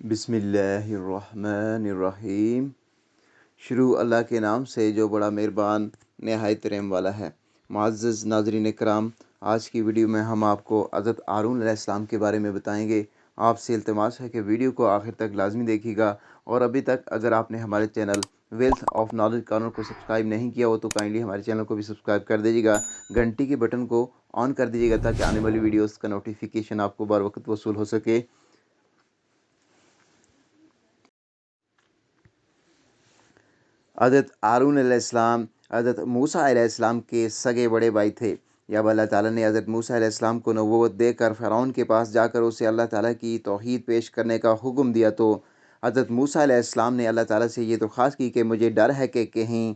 बिस्मिल्लाहिर्रहमानिर्रहीम। शुरू अल्लाह के नाम से जो बड़ा मेहरबान नहायत रहम वाला है। मुअज़्ज़ज़ नाज़रीन कराम, आज की वीडियो में हम आपको हज़रत हारून अलैहिस्सलाम के बारे में बताएंगे। आपसे इल्तिमास है कि वीडियो को आखिर तक लाजमी देखिएगा, और अभी तक अगर आपने हमारे channel wealth of knowledge corner को सब्सक्राइब नहीं किया हो तो काइंडली हमारे चैनल को भी सब्सक्राइब कर दीजिएगा, घंटी के बटन को ऑन कर दीजिएगा ताकि आने वाली वीडियोज़ का नोटिफिकेशन आपको बर वक्त वसूल हो सके। हज़रत हारून अलैहिस्सलाम हज़रत मूसा अलैहिस्सलाम के सगे बड़े भाई थे। जब अल्लाह ताला ने हज़रत मूसा अलैहिस्सलाम को नबूवत देकर फ़िरौन के पास जाकर उसे अल्लाह ताला की तौहीद पेश करने का हुक्म दिया, तो हज़रत मूसा अलैहिस्सलाम ने अल्लाह ताला से ये दरख्वास्त की कि मुझे डर है कि कहीं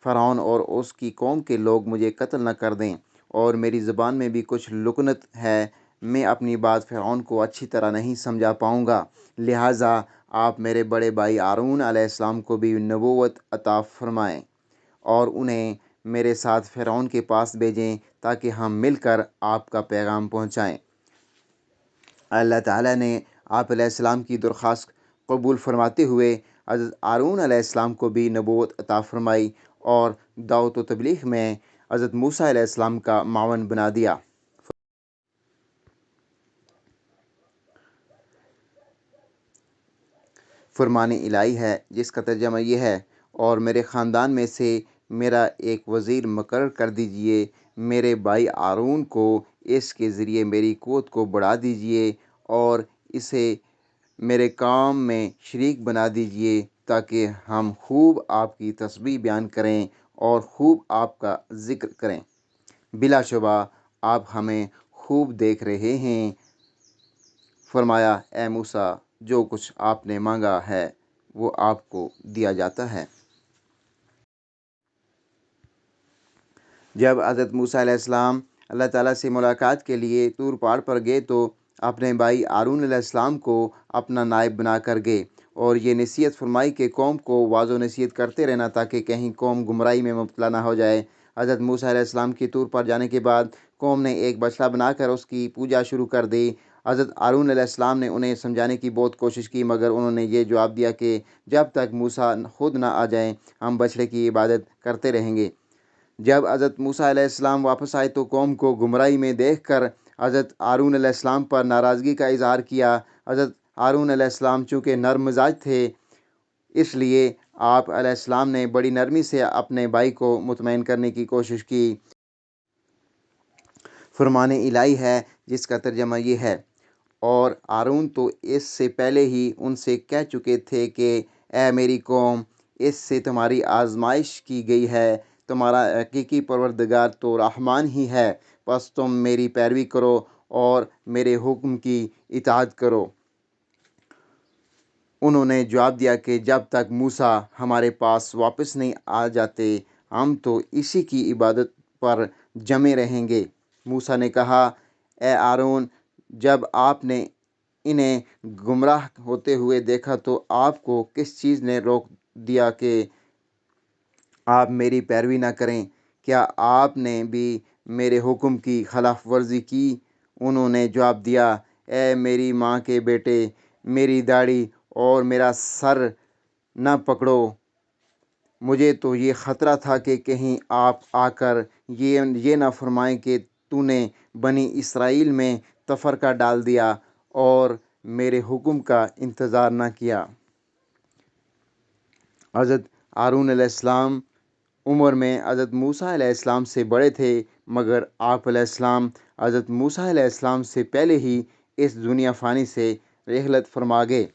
फ़िरौन और उसकी कौम के लोग मुझे कत्ल न कर दें, और मेरी ज़ुबान में भी कुछ लुकनत है, मैं अपनी बात फ़िरौन को अच्छी तरह नहीं समझा पाऊँगा। लिहाजा आप मेरे बड़े भाई हारून अलैहिस्सलाम को भी नबूवत अता फ़रमाएँ और उन्हें मेरे साथ फ़िरौन के पास भेजें ताकि हम मिलकर आपका पैगाम पहुँचाएँ। अल्लाह ताला ने आप अलैहिस्सलाम की दरख्वास्त कबूल फरमाते हुए हज़रत हारून अलैहिस्सलाम को भी नबूवत अता फ़रमाई और दावत व तबलीग में हज़रत मूसा अलैहिस्सलाम का मावन बना दिया। फरमान इलाही है जिसका तर्जमा ये है, और मेरे ख़ानदान में से मेरा एक वज़ीर मुकर्रर कर दीजिए, मेरे भाई हारून को इसके ज़रिए मेरी क़ुव्वत को बढ़ा दीजिए और इसे मेरे काम में शरीक बना दीजिए ताकि हम खूब आपकी तस्बीह बयान करें और खूब आपका ज़िक्र करें। बिलाशुबा आप हमें खूब देख रहे हैं। फरमाया, ए मूसा, जो कुछ आपने मांगा है वो आपको दिया जाता है। जब हज़रत मूसा अलैहिस्सलाम अल्लाह ताला से मुलाकात के लिए तूर पहाड़ पर गए तो अपने भाई हारून अलैहिस्सलाम को अपना नायब बना कर गए, और ये नसीहत फरमाई कि कौम को वाज़ो नसीहत करते रहना ताकि कहीं कौम गुमराही में मुब्तला ना हो जाए। हज़रत मूसा अलैहिस्सलाम की तूर पर जाने के बाद कौम ने एक बछड़ा बनाकर उसकी पूजा शुरू कर दी। हज़रत हारून अलैहिस्सलाम ने उन्हें समझाने की बहुत कोशिश की, मगर उन्होंने ये जवाब दिया कि जब तक मूसा खुद ना आ जाएं हम बछड़े की इबादत करते रहेंगे। जब हज़रत मूसा अलैहिस्सलाम वापस आए तो कौम को गुमराही में देखकर हज़रत हारून अलैहिस्सलाम पर नाराज़गी का इज़हार किया। हज़रत हारून अलैहिस्सलाम चूँकि नर्म मिजाज थे, इसलिए आप अलैहिस्सलाम ने बड़ी नरमी से अपने भाई को मुतमईन करने की कोशिश की। फरमान इलाही है जिसका तर्जमा ये है, और हारून तो इससे पहले ही उनसे कह चुके थे कि ए मेरी कौम, इससे तुम्हारी आजमाइश की गई है, तुम्हारा हकीकी परवरदिगार तो रहमान ही है, बस तुम मेरी पैरवी करो और मेरे हुक्म की इताअत करो। उन्होंने जवाब दिया कि जब तक मूसा हमारे पास वापस नहीं आ जाते हम तो इसी की इबादत पर जमे रहेंगे। मूसा ने कहा, ए हारून, जब आपने इन्हें गुमराह होते हुए देखा तो आपको किस चीज़ ने रोक दिया कि आप मेरी पैरवी ना करें? क्या आपने भी मेरे हुक्म की खिलाफ वर्जी की? उन्होंने जवाब दिया, ए मेरी माँ के बेटे, मेरी दाढ़ी और मेरा सर न पकड़ो, मुझे तो ये ख़तरा था कि कहीं आप आकर ये ना फरमाएं कि तूने बनी इसराइल में तफ़रका डाल दिया और मेरे हुक्म का इंतज़ार न किया। हज़रत हारून अलैहिस्सलाम उम्र में हज़रत मूसा अलैहिस्सलाम से बड़े थे, मगर आप अलैहिस्सलाम हज़रत मूसा अलैहिस्सलाम से पहले ही इस दुनिया फ़ानी से रहलत फरमा गए।